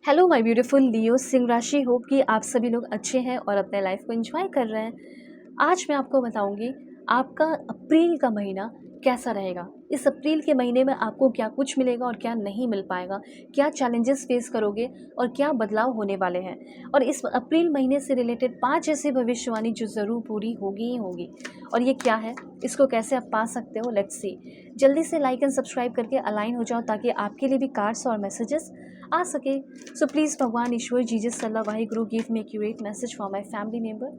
Hello my beautiful लियो सिंह राशि। Hope कि आप सभी लोग अच्छे हैं और अपने लाइफ को एंजॉय कर रहे हैं। आज मैं आपको बताऊंगी आपका अप्रैल का महीना कैसा रहेगा। इस अप्रैल के महीने में आपको क्या कुछ मिलेगा और क्या नहीं मिल पाएगा, क्या चैलेंजेस फेस करोगे और क्या बदलाव होने वाले हैं। और इस अप्रैल महीने से रिलेटेड 5 ऐसी भविष्यवाणी जो ज़रूर पूरी होगी ही होगी। और ये क्या है, इसको कैसे आप पा सकते हो, लेट्स सी। जल्दी से लाइक एंड सब्सक्राइब करके अलाइन हो जाओ ताकि आपके लिए भी कार्ड्स और मैसेजेस आ सके। सो प्लीज़ भगवान ईश्वर जीजस सल्ला Wahe Guru give me accurate message for my family member.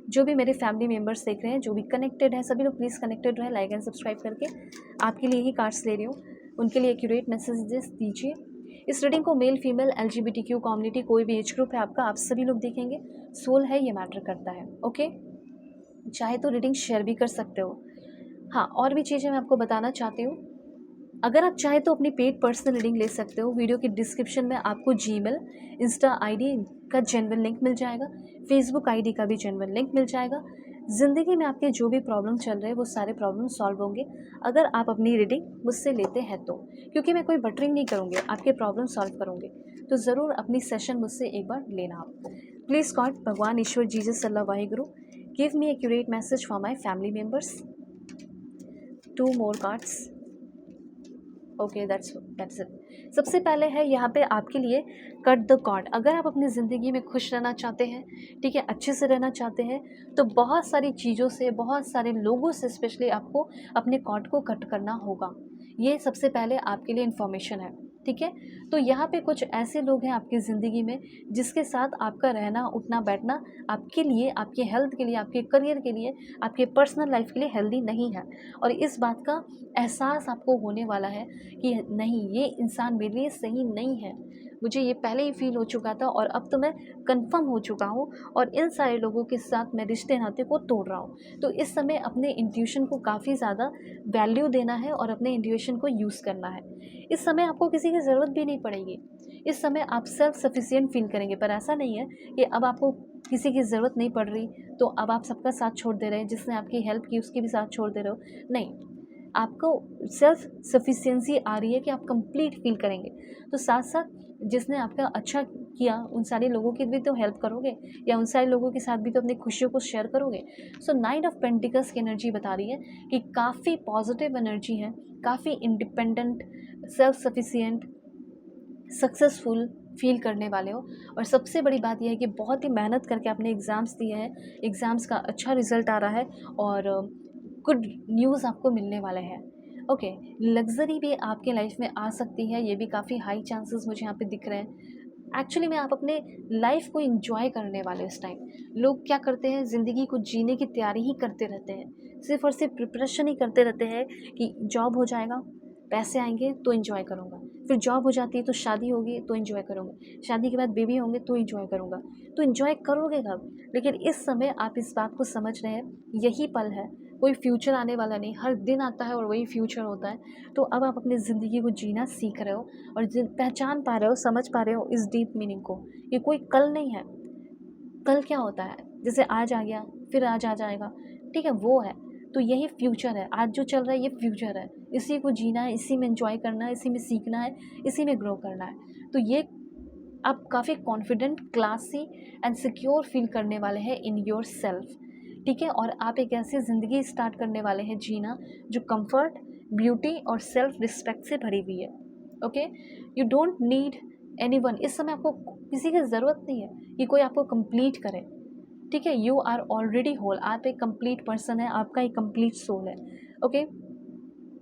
जो भी मेरे फैमिली मेम्बर्स देख रहे हैं, जो भी कनेक्टेड है, सभी लोग प्लीज़ कनेक्टेड रहें, लाइक एंड सब्सक्राइब करके। आपके लिए ही कार्ड्स ले रही हूँ, उनके लिए एक्यूरेट मैसेजेस दीजिए। इस रीडिंग को मेल फीमेल LGBTQ कम्युनिटी कोई भी एज ग्रुप है आपका, आप सभी लोग देखेंगे। सोल है, ये मैटर करता है। ओके, चाहे तो रीडिंग शेयर भी कर सकते हो। हाँ, और भी चीज़ें मैं आपको बताना चाहती हूँ। अगर आप चाहें तो अपनी पेड पर्सनल रीडिंग ले सकते हो। वीडियो के डिस्क्रिप्शन में आपको जीमेल, इंस्टा आईडी का जेन्युइन लिंक मिल जाएगा, फेसबुक आईडी का भी जेन्युइन लिंक मिल जाएगा। ज़िंदगी में आपके जो भी प्रॉब्लम चल रहे हैं वो सारे प्रॉब्लम सॉल्व होंगे अगर आप अपनी रीडिंग मुझसे लेते हैं तो। क्योंकि मैं कोई बटरिंग नहीं करूँगी, आपके प्रॉब्लम सॉल्व करूँगी। तो ज़रूर अपनी सेशन मुझसे एक बार लेना आप। प्लीज़ गॉड, भगवान ईश्वर जीसस सल्ला Wahe Guru, give me accurate message for my family members. 2 more cards. Okay, that's it. सबसे पहले है यहाँ पे आपके लिए कट द कॉर्ड। अगर आप अपनी ज़िंदगी में खुश रहना चाहते हैं, ठीक है, अच्छे से रहना चाहते हैं, तो बहुत सारी चीज़ों से, बहुत सारे लोगों से स्पेशली आपको अपने कॉर्ड को कट करना होगा। ये सबसे पहले आपके लिए इन्फॉर्मेशन है, ठीक है। तो यहाँ पे कुछ ऐसे लोग हैं आपकी ज़िंदगी में जिसके साथ आपका रहना उठना बैठना आपके लिए, आपके हेल्थ के लिए, आपके करियर के लिए, आपके पर्सनल लाइफ के लिए हेल्दी नहीं है। और इस बात का एहसास आपको होने वाला है कि नहीं, ये इंसान मेरे लिए सही नहीं है। मुझे ये पहले ही फील हो चुका था और अब तो मैं कंफर्म हो चुका हूँ और इन सारे लोगों के साथ मैं रिश्ते नाते को तोड़ रहा हूँ। तो इस समय अपने इंट्यूशन को काफ़ी ज़्यादा वैल्यू देना है और अपने इंट्यूशन को यूज़ करना है। इस समय आपको किसी की ज़रूरत भी नहीं पड़ेगी। इस समय आप सेल्फ सफिशिएंट फील करेंगे। पर ऐसा नहीं है कि अब आपको किसी की ज़रूरत नहीं पड़ रही तो अब आप सबका साथ छोड़ दे रहे हैं, जिसने आपकी हेल्प की उसकी भी साथ छोड़ दे रहे हो। नहीं, आपको सेल्फ सफिशिएंसी आ रही है कि आप कंप्लीट फील करेंगे। तो साथ साथ जिसने आपका अच्छा किया उन सारे लोगों की भी तो हेल्प करोगे, या उन सारे लोगों के साथ भी तो अपनी खुशियों को शेयर करोगे। सो 9 ऑफ पेंटिकल्स की एनर्जी बता रही है कि काफ़ी पॉजिटिव एनर्जी है, काफ़ी independent, self sufficient, successful feel करने वाले हो। और सबसे बड़ी बात यह है कि बहुत ही मेहनत करके आपने एग्ज़ाम्स दिए हैं, एग्ज़ाम्स का अच्छा रिज़ल्ट आ रहा है और गुड न्यूज़ आपको मिलने वाले हैं। ओके, लग्ज़री भी आपके लाइफ में आ सकती है, ये भी काफ़ी हाई चांसेस मुझे यहाँ पे दिख रहे हैं। एक्चुअली में आप अपने लाइफ को एंजॉय करने वाले इस टाइम। लोग क्या करते हैं, ज़िंदगी को जीने की तैयारी ही करते रहते हैं, सिर्फ और सिर्फ प्रिपरेशन ही करते रहते हैं कि जॉब हो जाएगा, पैसे आएंगे तो एंजॉय करूँगा, फिर जॉब हो जाती है तो शादी होगी तो एंजॉय करूँगा, शादी के बाद बेबी होंगे तो एंजॉय करूँगा। तो एंजॉय करोगे कब? लेकिन इस समय आप इस बात को समझ रहे हैं, यही पल है, कोई फ्यूचर आने वाला नहीं। हर दिन आता है और वही फ्यूचर होता है। तो अब आप अपनी ज़िंदगी को जीना सीख रहे हो और पहचान पा रहे हो, समझ पा रहे हो इस डीप मीनिंग को। ये कोई कल नहीं है। कल क्या होता है, जैसे आज आ गया फिर आज आ जाएगा, ठीक है, वो है। तो यही फ्यूचर है, आज जो चल रहा है ये फ्यूचर है। इसी को जीना है, इसी में एंजॉय करना है, इसी में सीखना है, इसी में ग्रो करना है। तो ये आप काफ़ी confident, classy and secure feel करने वाले हैं इन योर सेल्फ, ठीक है। और आप एक ऐसी ज़िंदगी स्टार्ट करने वाले हैं जीना जो कंफर्ट, ब्यूटी और सेल्फ रिस्पेक्ट से भरी हुई है। Okay, you don't need anyone. इस समय आपको किसी की ज़रूरत नहीं है कि कोई आपको कंप्लीट करे, ठीक है। यू आर ऑलरेडी होल, आप एक कंप्लीट पर्सन है, आपका एक कंप्लीट सोल है। ओके,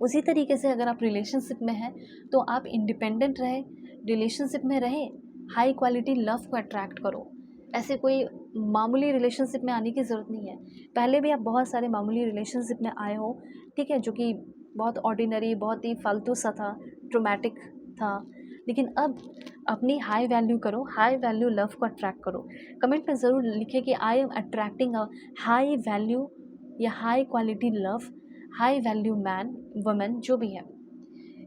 उसी तरीके से अगर आप रिलेशनशिप में हैं तो आप इंडिपेंडेंट रहें, रिलेशनशिप में रहें, हाई क्वालिटी लव को अट्रैक्ट करो। ऐसे कोई मामूली रिलेशनशिप में आने की ज़रूरत नहीं है। पहले भी आप बहुत सारे मामूली रिलेशनशिप में आए हो, ठीक है, जो कि बहुत ऑर्डिनरी, बहुत ही फालतू सा था, ट्रोमैटिक था। लेकिन अब अपनी हाई वैल्यू करो, हाई वैल्यू लव को अट्रैक्ट करो। कमेंट में ज़रूर लिखें कि I am attracting a high value या high quality love, high value man, women, जो भी है।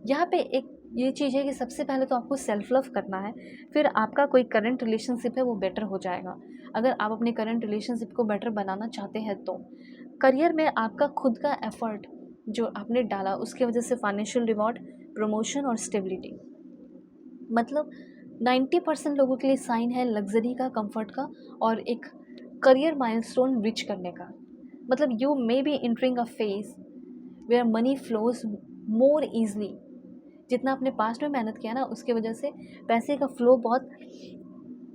यहाँ पे एक ये चीज़ है कि सबसे पहले तो आपको सेल्फ लव करना है, फिर आपका कोई करंट रिलेशनशिप है वो बेटर हो जाएगा। अगर आप अपने करंट रिलेशनशिप को बेटर बनाना चाहते हैं तो करियर में आपका खुद का एफर्ट जो आपने डाला उसकी वजह से फाइनेंशियल रिवॉर्ड, प्रमोशन और स्टेबिलिटी, मतलब 90% लोगों के लिए साइन है लग्जरी का, कंफर्ट का और एक करियर माइलस्टोन रीच करने का। मतलब you may be entering a phase where money flows more easily. जितना आपने पास्ट में मेहनत किया ना, उसके वजह से पैसे का फ्लो बहुत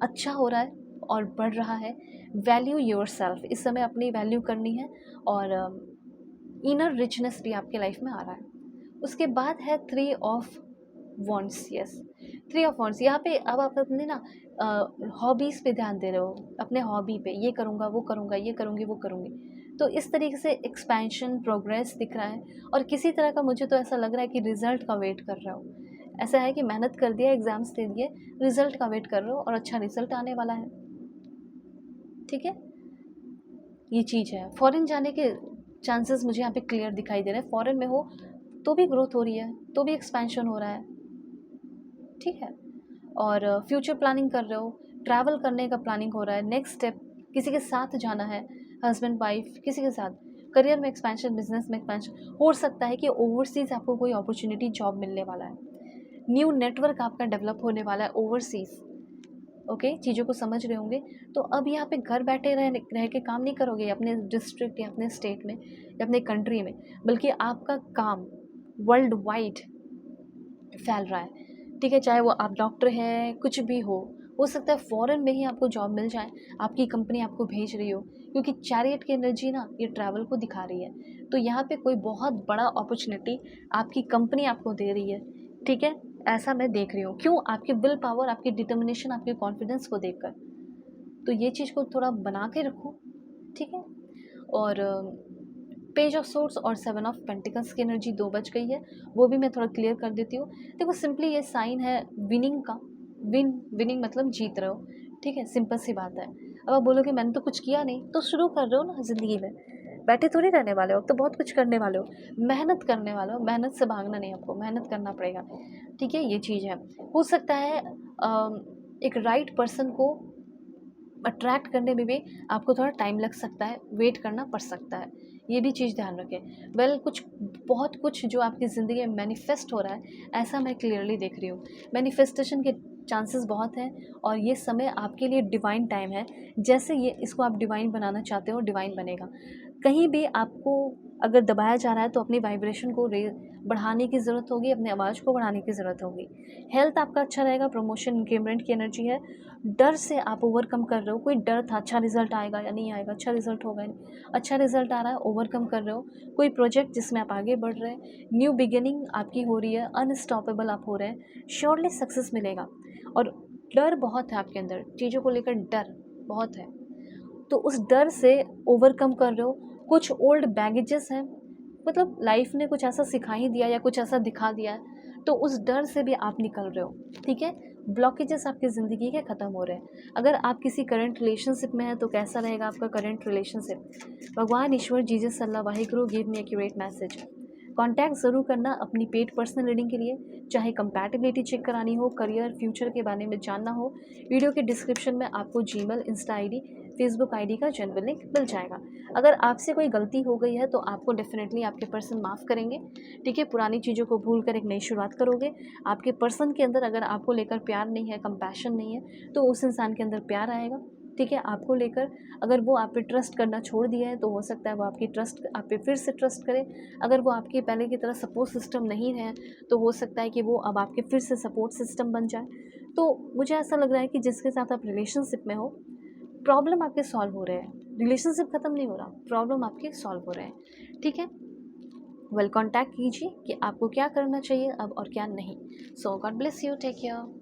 अच्छा हो रहा है और बढ़ रहा है। वैल्यू योर सेल्फ, इस समय अपनी वैल्यू करनी है और इनर रिचनेस भी आपके लाइफ में आ रहा है। उसके बाद है 3 of wants. Yes, 3 of wants. यहाँ पे अब आप अपने ना हॉबीज़ पे ध्यान दे रहे हो, अपने हॉबी पे, ये करूँगा वो करूँगा, ये करूँगी वो करूँगी। तो इस तरीके से एक्सपेंशन प्रोग्रेस दिख रहा है और किसी तरह का मुझे तो ऐसा लग रहा है कि रिजल्ट का वेट कर रहे हो। ऐसा है कि मेहनत कर दिया, एग्ज़ाम्स दे दिए, रिजल्ट का वेट कर रहे हो और अच्छा रिजल्ट आने वाला है। ठीक है, ये चीज़ है। फॉरेन जाने के चांसेस मुझे यहाँ पे क्लियर दिखाई दे रहे हैं। फॉरेन में हो तो भी ग्रोथ हो रही है, तो भी एक्सपेंशन हो रहा है। ठीक है, और फ्यूचर प्लानिंग कर रहे हो, ट्रैवल करने का प्लानिंग हो रहा है, नेक्स्ट स्टेप किसी के साथ जाना है, हस्बैंड वाइफ किसी के साथ, करियर में एक्सपेंशन, बिजनेस में एक्सपेंशन। हो सकता है कि ओवरसीज़ आपको कोई अपॉर्चुनिटी जॉब मिलने वाला है, न्यू नेटवर्क आपका डेवलप होने वाला है ओवरसीज़। ओके, चीज़ों को समझ रहे होंगे। तो अब यहाँ पे घर बैठे रह के काम नहीं करोगे अपने डिस्ट्रिक्ट या अपने स्टेट में या अपने कंट्री में, बल्कि आपका काम वर्ल्ड वाइड फैल रहा है। ठीक है, चाहे वो आप डॉक्टर हैं, कुछ भी हो सकता है फ़ॉरेन में ही आपको जॉब मिल जाए, आपकी कंपनी आपको भेज रही हो, क्योंकि चैरियट की एनर्जी ना ये ट्रैवल को दिखा रही है। तो यहाँ पे कोई बहुत बड़ा अपॉर्चुनिटी आपकी कंपनी आपको दे रही है। ठीक है, ऐसा मैं देख रही हूँ। क्यों? आपकी विल पावर, आपकी डिटर्मिनेशन, आपके कॉन्फिडेंस को देखकर। तो ये चीज़ को थोड़ा बना के रखो। ठीक है, और पेज ऑफ सोर्ड्स और 7 ऑफ पेंटिकल्स की एनर्जी 2 बज गई है, वो भी मैं थोड़ा क्लियर कर देती हूँ। देखो, सिंपली ये साइन है विनिंग का। विनिंग मतलब जीत रहे हो। ठीक है, सिंपल सी बात है। अब आप बोलोगे मैंने तो कुछ किया नहीं, तो शुरू कर रहे हो ना ज़िंदगी में, बैठे थोड़ी रहने वाले हो, अब तो बहुत कुछ करने वाले हो, मेहनत करने वाले हो। मेहनत से भागना नहीं, आपको मेहनत करना पड़ेगा। ठीक है, ये चीज़ है। हो सकता है एक राइट पर्सन को अट्रैक्ट करने में भी आपको थोड़ा टाइम लग सकता है, वेट करना पड़ सकता है, ये भी चीज़ ध्यान रखें। कुछ बहुत कुछ जो आपकी ज़िंदगी में मैनिफेस्ट हो रहा है, ऐसा मैं क्लियरली देख रही हूँ। मैनिफेस्टेशन के चांसेस बहुत हैं और ये समय आपके लिए डिवाइन टाइम है। जैसे ये इसको आप डिवाइन बनाना चाहते हो, डिवाइन बनेगा। कहीं भी आपको अगर दबाया जा रहा है तो अपनी वाइब्रेशन को बढ़ाने की ज़रूरत होगी, अपनी आवाज़ को बढ़ाने की ज़रूरत होगी। हेल्थ आपका अच्छा रहेगा, प्रमोशन इंक्रीमेंट की एनर्जी है। डर से आप ओवरकम कर रहे हो, कोई डर था अच्छा रिजल्ट आएगा या नहीं आएगा, अच्छा रिजल्ट होगा नहीं, अच्छा रिजल्ट आ रहा है, ओवरकम कर रहे हो। कोई प्रोजेक्ट जिसमें आप आगे बढ़ रहे हैं, न्यू बिगिनिंग आपकी हो रही है, अनस्टॉपेबल आप हो रहे हैं, श्योरली सक्सेस मिलेगा। और डर बहुत है आपके अंदर, चीज़ों को लेकर डर बहुत है, तो उस डर से ओवरकम कर रहे हो। कुछ ओल्ड बैगेजेस हैं, मतलब लाइफ ने कुछ ऐसा सिखा ही दिया या कुछ ऐसा दिखा दिया है, तो उस डर से भी आप निकल रहे हो। ठीक है, ब्लॉकेजेस आपकी ज़िंदगी के ख़त्म हो रहे हैं। अगर आप किसी करंट रिलेशनशिप में हैं तो कैसा रहेगा आपका करंट रिलेशनशिप? भगवान, ईश्वर, जीसस, अल्लाह, Waheguru give me accurate message. Contact ज़रूर करना अपनी पेड पर्सनल रीडिंग के लिए, चाहे कंपैटिबिलिटी चेक करानी हो, करियर, फ्यूचर के बारे में जानना हो। वीडियो के डिस्क्रिप्शन में आपको Gmail, Insta ID, Facebook ID का जनरल लिंक मिल जाएगा। अगर आपसे कोई गलती हो गई है तो आपको डेफिनेटली आपके पर्सन माफ़ करेंगे। ठीक है, पुरानी चीज़ों को भूल कर एक नई शुरुआत करोगे। आपके पर्सन के अंदर अगर आपको लेकर प्यार नहीं है, कंपैशन नहीं है, तो उस इंसान के अंदर प्यार आएगा। ठीक है, आपको लेकर अगर वो आप पे ट्रस्ट करना छोड़ दिया है तो हो सकता है वो आपकी ट्रस्ट आप पे फिर से ट्रस्ट करे। अगर वो आपके पहले की तरह सपोर्ट सिस्टम नहीं है तो हो सकता है कि वो अब आपके फिर से सपोर्ट सिस्टम बन जाए। तो मुझे ऐसा लग रहा है कि जिसके साथ आप रिलेशनशिप में हो, प्रॉब्लम आपके सॉल्व हो रहे हैं, रिलेशनशिप ख़त्म नहीं हो रहा, प्रॉब्लम आपके सॉल्व हो रहे हैं। ठीक है, कॉन्टैक्ट कीजिए कि आपको क्या करना चाहिए अब और क्या नहीं। So God bless you, take care.